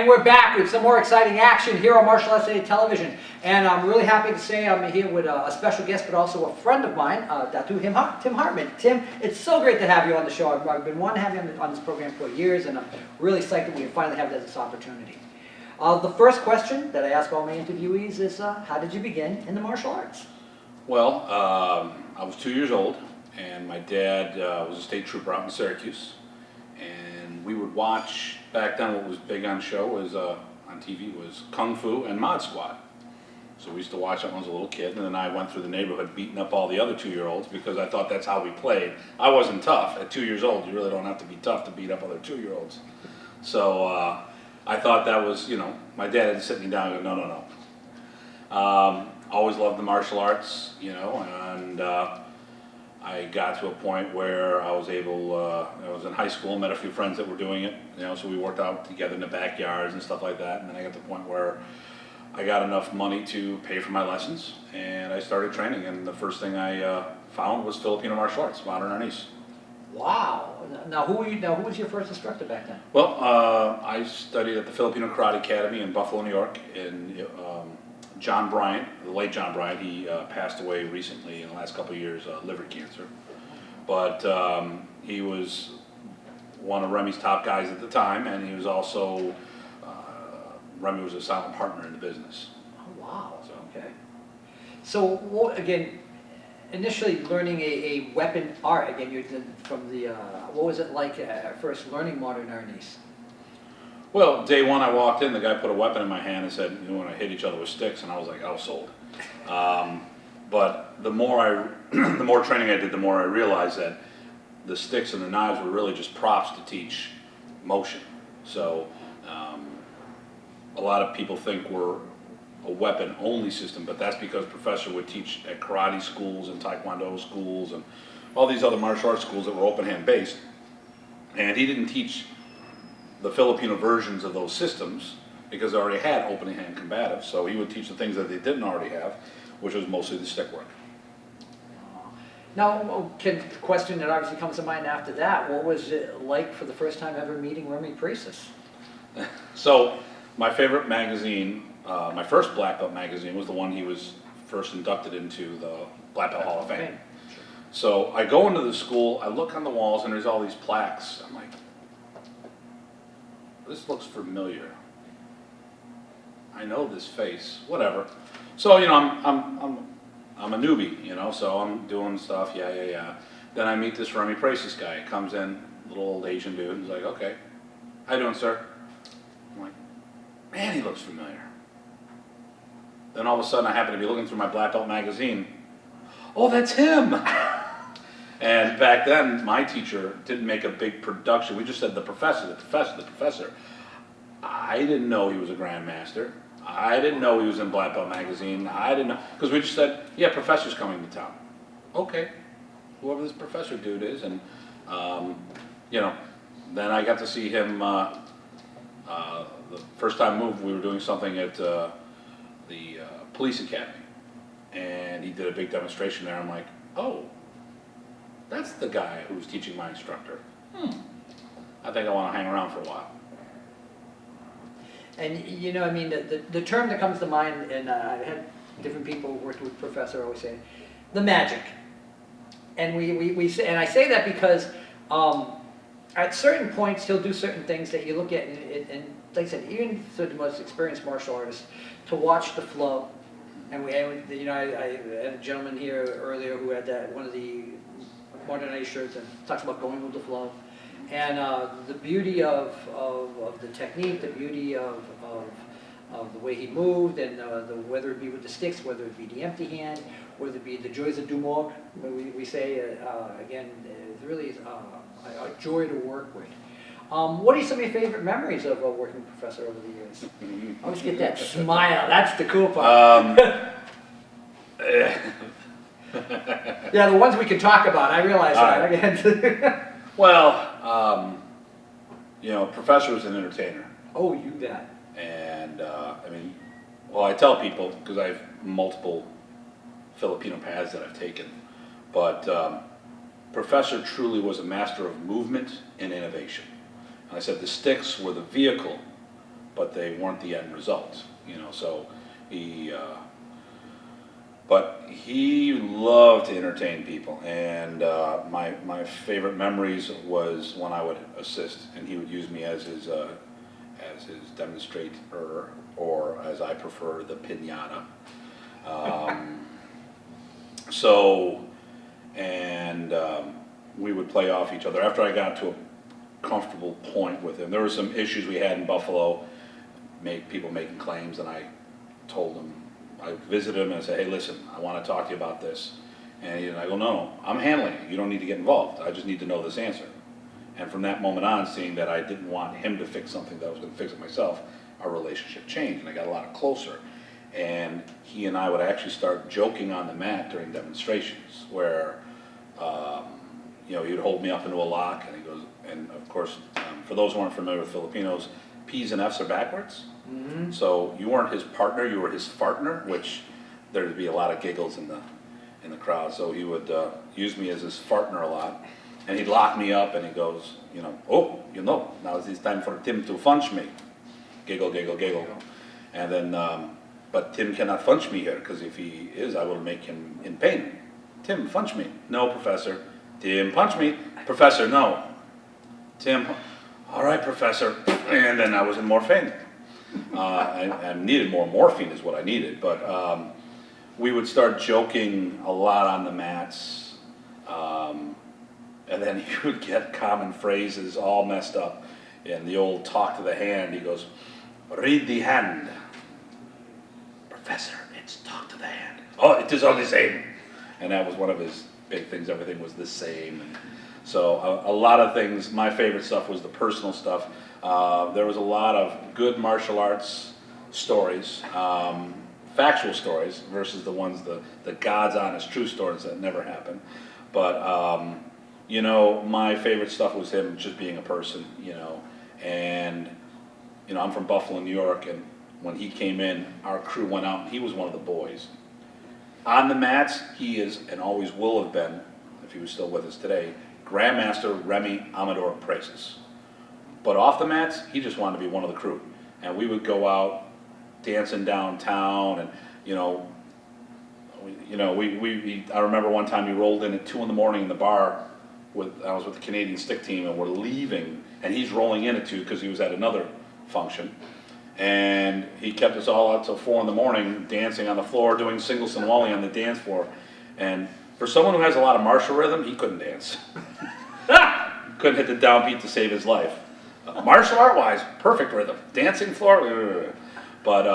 And we're back with some more exciting action here on Martial Arts Today Television. And I'm really happy to say I'm here with a special guest, but also a friend of mine, Datu, Tim Hartman. Tim, it's so great to have you on the show. I've been wanting to have you on this program for years, and I'm really psyched that we finally have this opportunity. The first question that I ask all my interviewees is, how did you begin in the martial arts? Well, I was 2 years old, and my dad was a state trooper out in Syracuse. And we would watch, back then what was big on show was, on TV was Kung Fu and Mod Squad. So we used to watch that when I was a little kid, and then I went through the neighborhood beating up all the other 2-year-olds because I thought that's how we played. I wasn't tough. At 2 years old, you really don't have to be tough to beat up other 2-year-olds. So I thought that was, you know, my dad had to sit me down and go, no. Always loved the martial arts, you know, and I got to a point where I was able, I was in high school, met a few friends that were doing it, you know, so we worked out together in the backyards and stuff like that. And then I got to the point where I got enough money to pay for my lessons, and I started training. And the first thing I found was Filipino martial arts, Modern Arnis. Wow. Now, who was your first instructor back then? Well, I studied at the Filipino Karate Academy in Buffalo, New York, in John Bryant, the late John Bryant. He passed away recently in the last couple of years, liver cancer. But he was one of Remy's top guys at the time, and he was also, Remy was a silent partner in the business. Oh, wow. So, okay. So, again, initially learning a weapon art, again, you did from the, what was it like at first learning Modern Arnis? Well, day one I walked in, the guy put a weapon in my hand and said, you want to hit each other with sticks, and I was like, oh, sold. But the more the more training I did, the more I realized that the sticks and the knives were really just props to teach motion. So a lot of people think we're a weapon-only system, but that's because Professor would teach at karate schools and taekwondo schools and all these other martial arts schools that were open-hand based, and he didn't teach the Filipino versions of those systems because they already had open hand combatives, so he would teach the things that they didn't already have, which was mostly the stick work. Now, the question that obviously comes to mind after that, what was it like for the first time ever meeting Remy Presas? So, my favorite magazine, my first black belt magazine was the one he was first inducted into the Black Belt Hall of Fame. So I go into the school, I look on the walls, and there's all these plaques. I'm like, this looks familiar. I know this face, whatever. So, you know, I'm a newbie, you know, so I'm doing stuff, yeah. Then I meet this Remy Presas guy. Comes in, little old Asian dude, and he's like, okay, how you doing, sir? I'm like, man, he looks familiar. Then all of a sudden I happen to be looking through my black belt magazine. Oh, that's him! And back then, my teacher didn't make a big production. We just said the professor. I didn't know he was a grandmaster. I didn't know he was in Black Belt magazine. I didn't know, because we just said, yeah, professor's coming to town. Okay, whoever this professor dude is. And, you know, then I got to see him, the first time moved, we were doing something at the police academy. And he did a big demonstration there. I'm like, oh. That's the guy who was teaching my instructor. I think I want to hang around for a while. And you know, I mean, the term that comes to mind, and I've had different people who worked with Professor always say, the magic. And we say, and I say that because at certain points he'll do certain things that you look at, and like I said, even for the most experienced martial artists, to watch the flow. And you know, I had a gentleman here earlier who had one of the Modern Arnis shirts and talks about going with the flow, and the beauty of the technique, the beauty of the way he moved, and whether it be with the sticks, whether it be the empty hand, whether it be the joys of Dumog, we say again, it's really a joy to work with. What are some of your favorite memories of working with Professor over the years? I always get that smile. That's the cool part. Yeah, the ones we can talk about. I realize that. Right. Well, you know, Professor was an entertainer. Oh, you bet. And I mean, well, I tell people because I have multiple Filipino paths that I've taken, but Professor truly was a master of movement and innovation. And I said the sticks were the vehicle, but they weren't the end result, so but he loved to entertain people, and my favorite memories was when I would assist, and he would use me as his demonstrator, or as I prefer, the piñata. We would play off each other. After I got to a comfortable point with him, there were some issues we had in Buffalo, people making claims, and I told him, I visited him and I said, hey, listen, I want to talk to you about this. And I go, no, I'm handling it. You don't need to get involved. I just need to know this answer. And from that moment on, seeing that I didn't want him to fix something, that I was going to fix it myself, our relationship changed, and I got a lot closer. And he and I would actually start joking on the mat during demonstrations, where he would hold me up into a lock, and he goes, and of course, for those who aren't familiar with Filipinos, P's and F's are backwards. Mm-hmm. So you weren't his partner, you were his fartner, which there'd be a lot of giggles in the crowd. So he would use me as his fartner a lot, and he'd lock me up, and he goes, now it's time for Tim to punch me. Giggle, giggle, giggle. And then, but Tim cannot punch me here, because if he is, I will make him in pain. Tim, punch me. No, Professor. Tim, punch me. Professor, no. Tim, all right, Professor. And then I was in more pain. I needed more morphine is what I needed, but we would start joking a lot on the mats, and then he would get common phrases all messed up. And the old talk to the hand, he goes, read the hand. Professor, it's talk to the hand. Oh, it is all the same. And that was one of his big things, everything was the same. And so a lot of things, my favorite stuff was the personal stuff. There was a lot of good martial arts stories, factual stories, versus the ones, the God's honest true stories that never happened. But, my favorite stuff was him just being a person, and, I'm from Buffalo, New York, and when he came in, our crew went out, and he was one of the boys. On the mats, he is, and always will have been, if he was still with us today, Grandmaster Remy Amador Presas. But off the mats, he just wanted to be one of the crew. And we would go out dancing downtown, and, I remember one time he rolled in at 2 a.m. in the bar, I was with the Canadian stick team, and we're leaving, and he's rolling in at 2 because he was at another function. And he kept us all out till 4 a.m. dancing on the floor, doing single Sinwali on the dance floor. And for someone who has a lot of martial rhythm, he couldn't dance. Couldn't hit the downbeat to save his life. Martial art wise, perfect rhythm. Dancing floor, but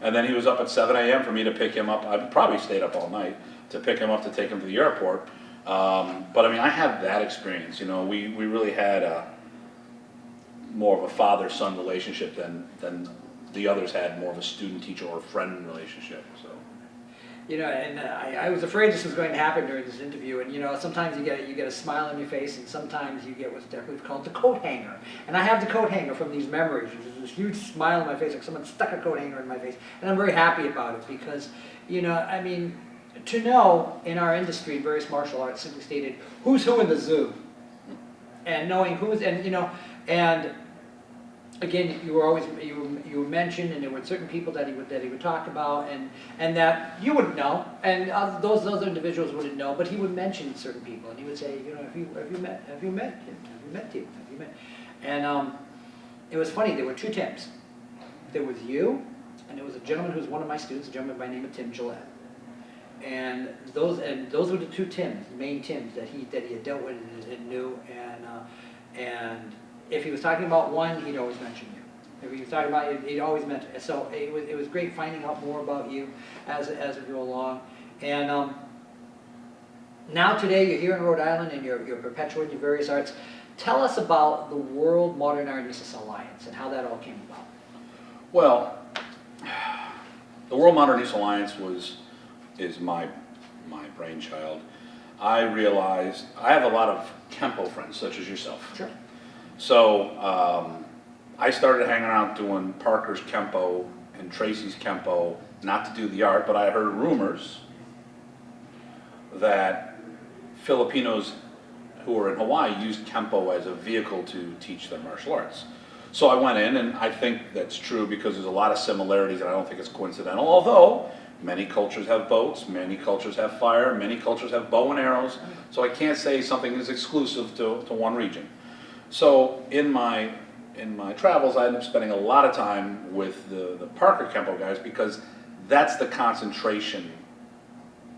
and then he was up at 7 a.m. for me to pick him up. I probably stayed up all night to pick him up to take him to the airport. But I mean, I had that experience. We really had more of a father-son relationship than the others had, more of a student-teacher or friend relationship. So. And I was afraid this was going to happen during this interview, and sometimes you get a smile on your face, and sometimes you get what's called the coat hanger. And I have the coat hanger from these memories. There's this huge smile on my face, like someone stuck a coat hanger in my face, and I'm very happy about it because, to know in our industry, various martial arts, simply stated, who's who in the zoo, and knowing who's, and again, you were mentioned, and there were certain people that he would talk about, and that you wouldn't know, and those other individuals wouldn't know, but he would mention certain people, and he would say, have you met Tim? And it was funny. There were 2 Tims. There was you, and there was a gentleman who was one of my students, a gentleman by the name of Tim Jillette. And those were the 2 Tims, main Tims that he had dealt with and knew, and if he was talking about one, he'd always mention you. If he was talking about you, he'd always mention it. So it was great finding out more about you as we go along. And now today you're here in Rhode Island and you're perpetuating your various arts. Tell us about the World Modern Arnis Alliance and how that all came about. Well, the World Modern Arnis Alliance is my brainchild. I realized I have a lot of Kenpo friends, such as yourself. Sure. So I started hanging around doing Parker's Kenpo and Tracy's Kenpo, not to do the art, but I heard rumors that Filipinos who were in Hawaii used Kenpo as a vehicle to teach their martial arts. So I went in, and I think that's true because there's a lot of similarities, and I don't think it's coincidental. Although many cultures have boats, many cultures have fire, many cultures have bow and arrows. So I can't say something is exclusive to one region. So in my travels, I ended up spending a lot of time with the Parker Kempo guys because that's the concentration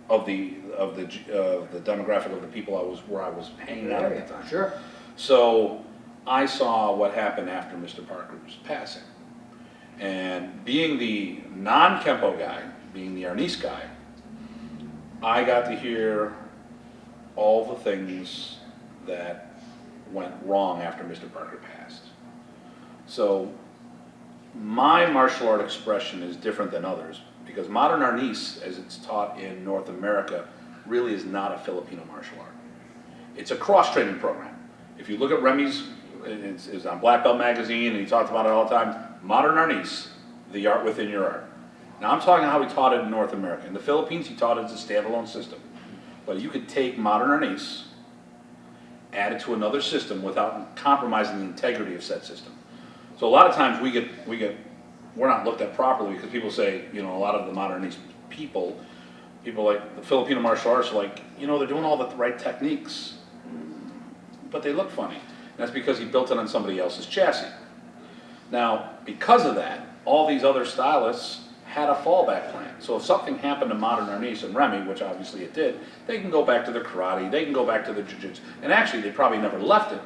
of the demographic of the people where I was hanging out at the time. Sure. So I saw what happened after Mr. Parker's passing. And being the non-Kempo guy, being the Arnis guy, I got to hear all the things that went wrong after Mr. Parker passed. So my martial art expression is different than others because modern Arnis, as it's taught in North America, really is not a Filipino martial art. It's a cross-training program. If you look at Remy's, it's on Black Belt Magazine, and he talks about it all the time, Modern Arnis, the art within your art. Now I'm talking how he taught it in North America. In the Philippines, he taught it as a standalone system. But you could take Modern Arnis, add it to another system without compromising the integrity of said system. So a lot of times we're not looked at properly because people say, a lot of the Modern Arnis people like the Filipino martial arts are like, they're doing all the right techniques, but they look funny. And that's because he built it on somebody else's chassis. Now, because of that, all these other stylists had a fallback plan. So if something happened to Modern Arnis and Remy, which obviously it did, they can go back to their karate, they can go back to their jiu-jitsu. And actually, they probably never left it.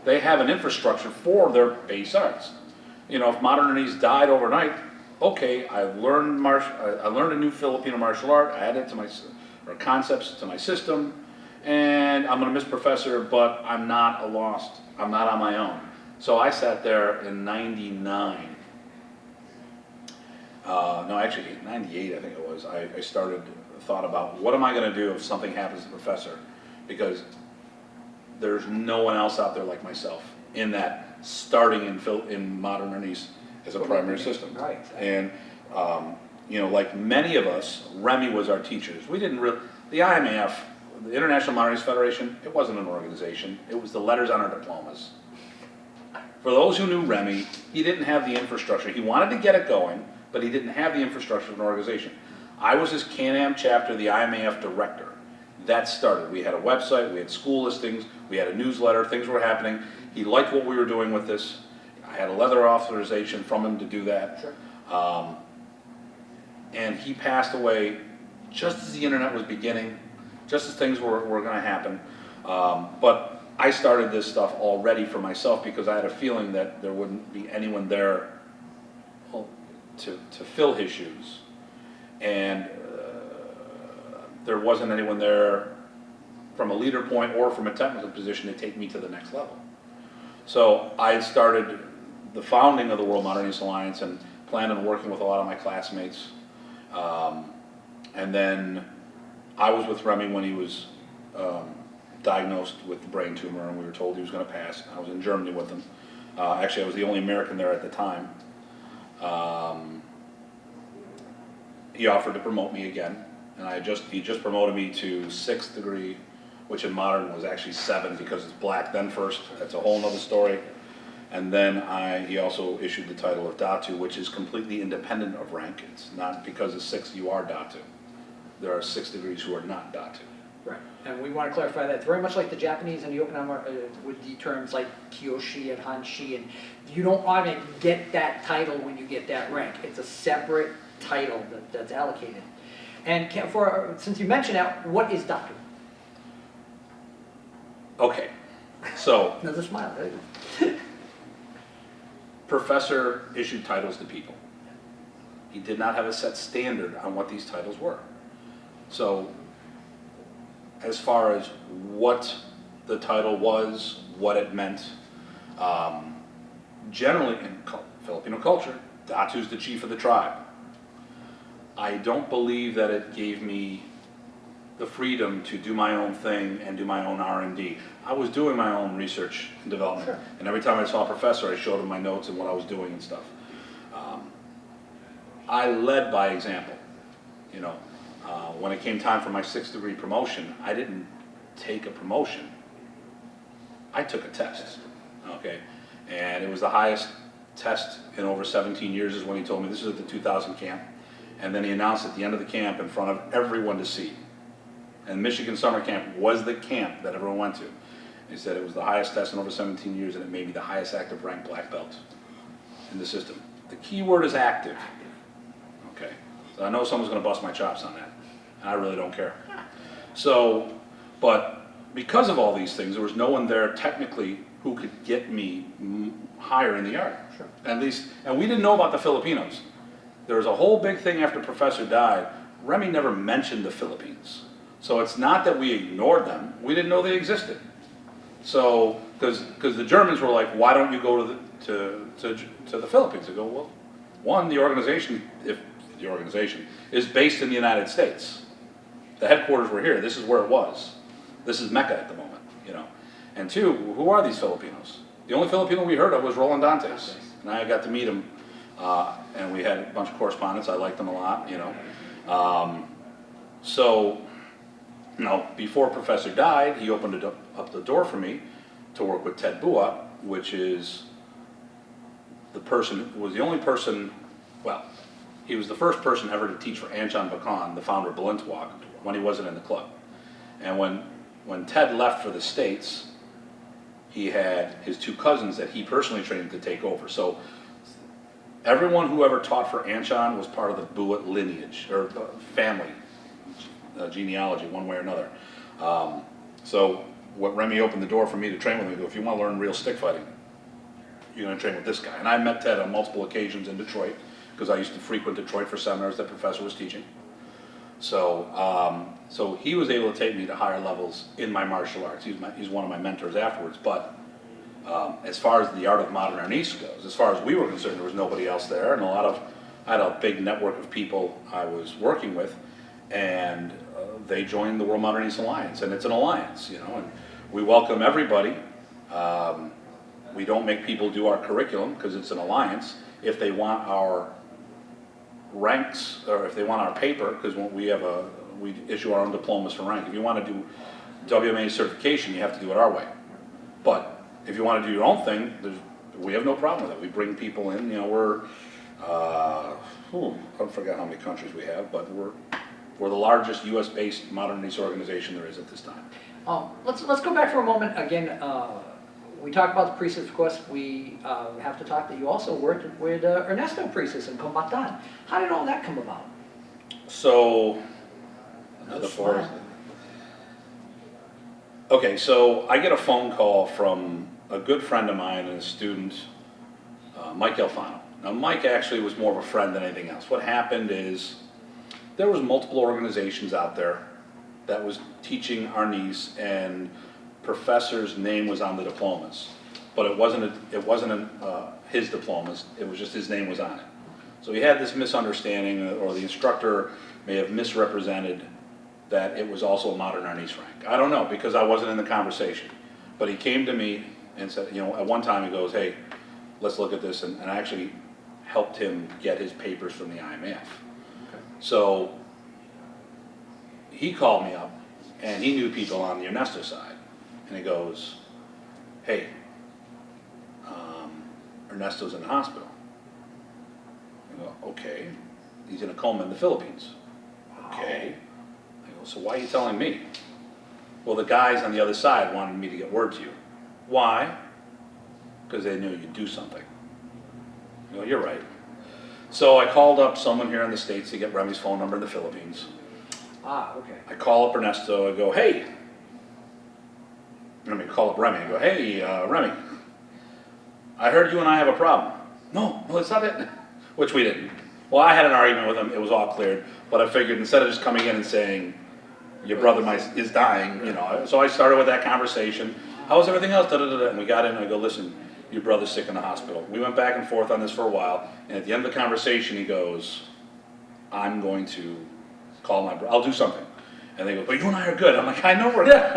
They have an infrastructure for their base arts. If Modern Arnis died overnight, okay, I learned a new Filipino martial art, I added it to concepts to my system, and I'm gonna miss professor, but I'm not on my own. So I sat there in 99. No, actually 98, I think it was. I thought about what am I gonna do if something happens to the professor? Because there's no one else out there like myself in that starting in Modern Arnis as a primary system. Right. And, like many of us, Remy was our teachers. We didn't really, the IMAF, the International Modern Arnis Federation, it wasn't an organization. It was the letters on our diplomas. For those who knew Remy, he didn't have the infrastructure. He wanted to get it going, but he didn't have the infrastructure of an organization. I was his Can-Am chapter, the IMAF director. That started. We had a website, we had school listings, we had a newsletter, things were happening. He liked what we were doing with this. I had a letter authorization from him to do that. Sure. And he passed away just as the internet was beginning, just as things were going to happen. But I started this stuff already for myself because I had a feeling that there wouldn't be anyone there to fill his shoes. And there wasn't anyone there from a leader point or from a technical position to take me to the next level. So I started the founding of the World Modern Arnis Alliance and planned on working with a lot of my classmates. And then I was with Remy when he was diagnosed with the brain tumor, and we were told he was going to pass. I was in Germany with him. Actually, I was the only American there at the time. He offered to promote me again, and he just promoted me to 6th degree, which in modern was actually 7 because it's black then first. That's a whole nother story. And then he also issued the title of Datu, which is completely independent of rank. It's not because of 6 you are Datu. There are 6 degrees who are not Datu. Right, and we want to clarify that. It's very much like the Japanese and the Okinawa with the terms like Kyoshi and Hanshi, and you don't automatically get that title when you get that rank. It's a separate title that's allocated. And since you mentioned that, what is Datu? Okay, so Another smile. Professor issued titles to people. He did not have a set standard on what these titles were. So as far as what the title was, what it meant, generally in Filipino culture, Datu's the chief of the tribe. I don't believe that it gave me the freedom to do my own thing and do my own R&D. I was doing my own research and development, Sure. and every time I saw a professor, I showed him my notes and what I was doing and stuff. I led by example. When it came time for my 6th degree promotion, I didn't take a promotion. I took a test, okay? And it was the highest test in over 17 years is when he told me. This is at the 2000 camp. And then he announced at the end of the camp in front of everyone to see. And Michigan Summer Camp was the camp that everyone went to. He said it was the highest test in over 17 years, and it made me the highest active rank black belt in the system. The key word is active. Okay, so I know someone's going to bust my chops on that, and I really don't care. So, but because of all these things, there was no one there technically who could get me higher in the art. Sure. At least, and we didn't know about the Filipinos. There was a whole big thing after Professor died. Remy never mentioned the Philippines. So it's not that we ignored them, we didn't know they existed. So, because the Germans were like, why don't you go to the Philippines? I go, well, one, the organization, if the organization, is based in the United States. The headquarters were here, this is where it was. This is Mecca at the moment, you know. And two, who are these Filipinos? The only Filipino we heard of was Roland Dantes. And I got to meet him, and we had a bunch of correspondence, I liked him a lot, you know. So, you know, before Professor died, he opened up the door for me to work with Ted Bua, which is the person, was the only person, well, he was the first person ever to teach for Anjan Bakan, the founder of Balintawak, when he wasn't in the club. And when Ted left for the States, he had his two cousins that he personally trained to take over. So everyone who ever taught for Anjan was part of the Bua lineage, or family. Genealogy, one way or another. So what Remy opened the door for me to train with me, if you want to learn real stick fighting, you're going to train with this guy. And I met Ted on multiple occasions in Detroit, because I used to frequent Detroit for seminars that Professor was teaching. So, so he was able to take me to higher levels in my martial arts. He's one of my mentors afterwards. But as far as the art of modern arnis goes, as far as we were concerned, there was nobody else there, and I had a big network of people I was working with, and they joined the World Modern Arnis Alliance, and it's an alliance, you know, and we welcome everybody. We don't make people do our curriculum because it's an alliance. If they want our ranks, or if they want our paper, because we issue our own diplomas for rank. If you want to do WMA certification, you have to do it our way. But if you want to do your own thing, we have no problem with that. We bring people in, you know, we're, I forget how many countries we have, but we're the largest U.S.-based modern arnis organization there is at this time. Let's go back for a moment again. We talked about the Presas, of course. We have to talk that you also worked with Ernesto Presas in Combatan. How did all that come about? So, okay, so I get a phone call from a good friend of mine and a student, Mike Alfano. Now, Mike actually was more of a friend than anything else. What happened is there was multiple organizations out there that was teaching arnis, and professor's name was on the diplomas, but it wasn't his diplomas. It was just his name was on it. So he had this misunderstanding, or the instructor may have misrepresented that it was also a modern arnis rank. I don't know, because I wasn't in the conversation. But he came to me and said, you know, at one time he goes, hey, let's look at this, and I actually helped him get his papers from the IMF. Okay. So he called me up, and he knew people on the Ernesto side. And he goes, hey, Ernesto's in the hospital. I go, okay. He's in a coma in the Philippines. Okay. I go, so why are you telling me? Well, the guys on the other side wanted me to get word to you. Why? Because they knew you'd do something. I go, you're right. So I called up someone here in the States to get Remy's phone number in the Philippines. Ah, okay. I call up Ernesto, I go, hey. I call up Remy, I go, hey, Remy, I heard you and I have a problem. No, it's not it. Which we didn't. Well, I had an argument with him, it was all cleared, but I figured instead of just coming in and saying, your brother is dying, you know, so I started with that conversation. How's everything else? And we got in, and I go, listen, your brother's sick in the hospital. We went back and forth on this for a while, and at the end of the conversation, he goes, I'm going to call my brother, I'll do something. And they go, but you and I are good. I'm like, I know we're good.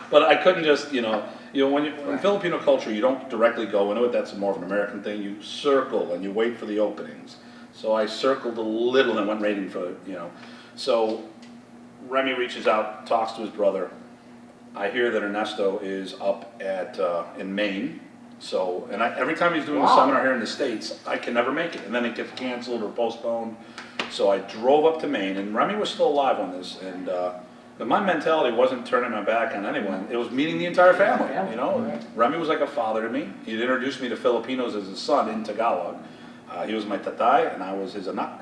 But I couldn't just, you know, when in Filipino culture, you don't directly go into it. That's more of an American thing. You circle and you wait for the openings. So I circled a little and went right in for, you know. So Remy reaches out, talks to his brother. I hear that Ernesto is up at in Maine So, and every time he's doing a Wow. seminar here in the States, I can never make it, and then it gets canceled or postponed. So I drove up to Maine, and Remy was still alive on this, and but my mentality wasn't turning my back on anyone. It was meeting the entire family, you know? Right. Remy was like a father to me. He'd introduced me to Filipinos as his son in Tagalog. He was my tatay, and I was his anak.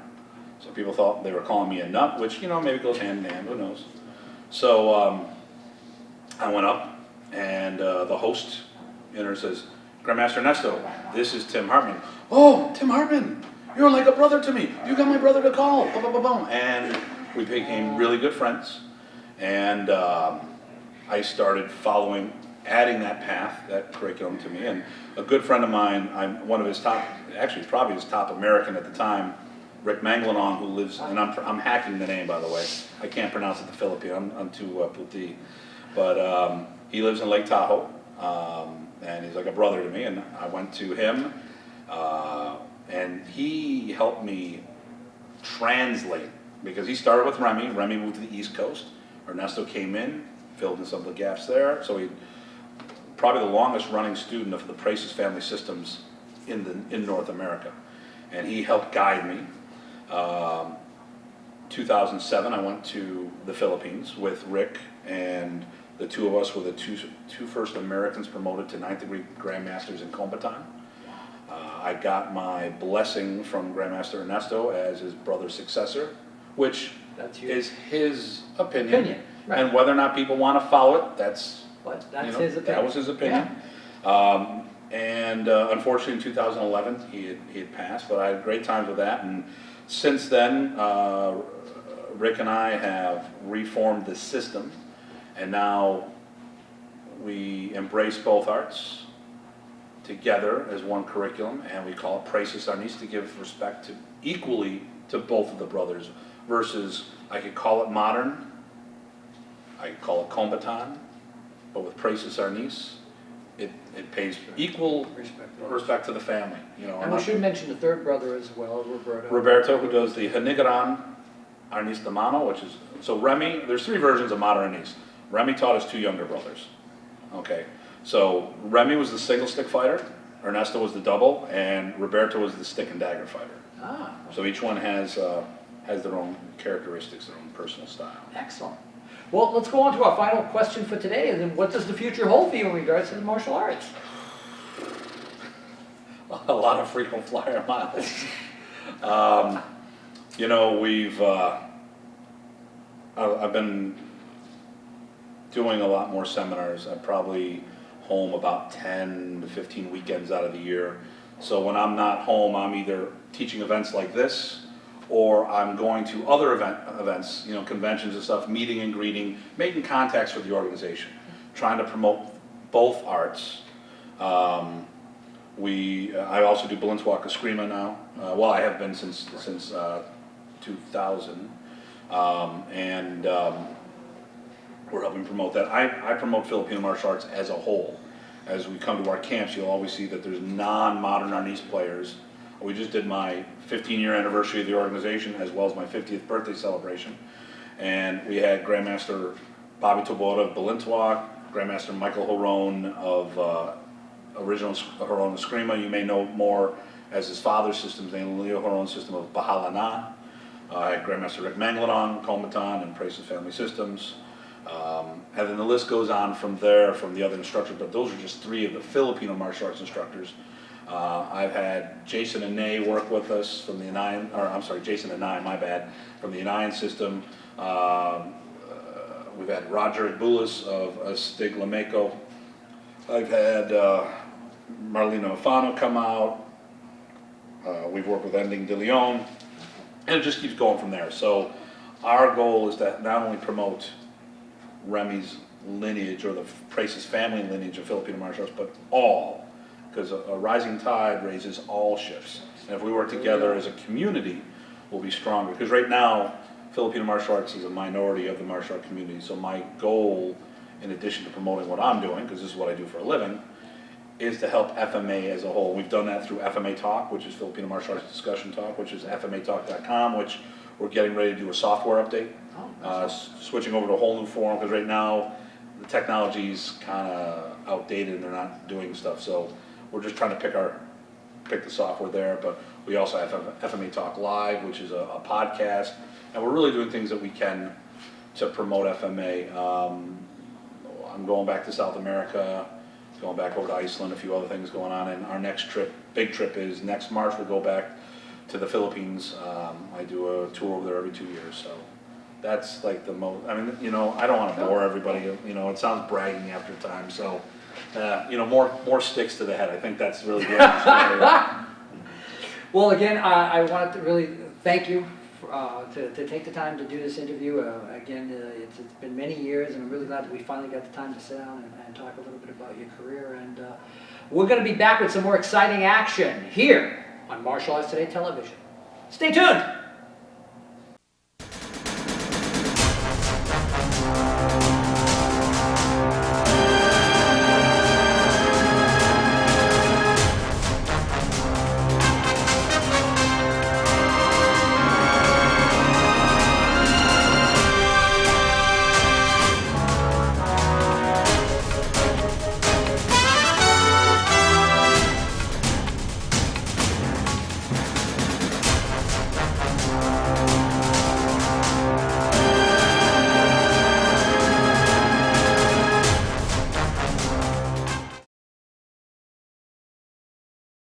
So people thought they were calling me a nut, which, you know, maybe goes hand in hand, who knows. So I went up, and the host says, Grandmaster Ernesto, this is Tim Hartman. Oh, Tim Hartman, you're like a brother to me. You got my brother to call. Boom, boom, boom, boom. And we became really good friends. And I started adding that path, that curriculum to me. And a good friend of mine, I'm one of his top, actually probably his top American at the time, Rick Manglanon, who lives, and I'm hacking the name, by the way. I can't pronounce it the Filipino, I'm too puti. But he lives in Lake Tahoe, and he's like a brother to me. And I went to him, and he helped me translate, because he started with Remy. Remy moved to the East Coast. Ernesto came in, filled in some of the gaps there. So he probably the longest running student of the Preseasoned family systems in North America. And he helped guide me. 2007, I went to the Philippines with Rick, and the two of us were the two first Americans promoted to 9th degree Grandmasters in Combatant. I got my blessing from Grandmaster Ernesto as his brother's successor, which is his opinion. Right. And whether or not people want to follow it, that's his opinion. That was his opinion. Yeah. And unfortunately in 2011 he had passed, but I had great times with that. And since then, Rick and I have reformed the system, and now we embrace both arts together as one curriculum, and we call it Preseasoned to give respect equally to both of the brothers, versus I could call it modern, I could call it combatant, but with Preseasoned, it pays equal respect to the family. You know, And we should mention the third brother as well, Roberto, who does the Hinigaran Arnis de Mano, which is, so Remy, there's 3 versions of modern Arnis. Remy taught his 2 younger brothers. Okay, so Remy was the single stick fighter, Ernesto was the double, and Roberto was the stick and dagger fighter. Ah. So each one has their own characteristics, their own personal style. Excellent. Well, let's go on to our final question for today, and then what does the future hold for you in regards to the martial arts? A lot of frequent flyer miles. You know, I've been doing a lot more seminars. I'm probably home about 10 to 15 weekends out of the year. So when I'm not home, I'm either teaching events like this, or I'm going to other events, you know, conventions and stuff, meeting and greeting, making contacts with the organization, trying to promote both arts. I also do Balenciaga Eskrima now. Well, I have been since 2000, we're helping promote that. I promote Filipino martial arts as a whole. As we come to our camps, you'll always see that there's non-modern Arnis players. We just did my 15-year anniversary of the organization, as well as my 50th birthday celebration. And we had Grandmaster Bobby Toboda of Balenciaga, Grandmaster Michael Horon of original Horon Eskrima. You may know more as his father's system, the Leo Horon system of Bahalana. I had Grandmaster Rick Manglanon, Combatant, and Preseasoned Family Systems. And then the list goes on from there, from the other instructors, but those are just 3 of the Filipino martial arts instructors. I've had Jason and Nay work with us from the Anayan, or I'm sorry, Jason and Nye, my bad, from the Anayan system. We've had Roger Bulis of Stig Lameco. I've had Marlena Afano come out. We've worked with Ending de Leon, and it just keeps going from there. So our goal is to not only promote Remy's lineage, or the Preseasoned family lineage of Filipino martial arts, but all, because a rising tide raises all ships. And if we work together as a community, we'll be stronger. Because right now, Filipino martial arts is a minority of the martial art community. So my goal, in addition to promoting what I'm doing, because this is what I do for a living, is to help FMA as a whole. We've done that through FMA Talk, which is Filipino Martial Arts Discussion Talk, which is FMAtalk.com, which we're getting ready to do a software update. Switching over to a whole new forum, because right now the technology's kind of outdated and they're not doing stuff. So we're just trying to pick the software there, but we also have FMA Talk Live, which is a podcast, and we're really doing things that we can to promote FMA. I'm going back to South America, going back over to Iceland, a few other things going on, and our next big trip is next March. We'll go back to the Philippines. I do a tour over there every 2 years, so that's like the most, I mean, you know, I don't want to bore everybody, you know, it sounds bragging after time, so, you know, more sticks to the head. I think that's really good. Well, again, I wanted to really thank you to take the time to do this interview. Again, it's been many years, and I'm really glad that we finally got the time to sit down and talk a little bit about your career. And we're going to be back with some more exciting action here on Martial Arts Today Television. Stay tuned.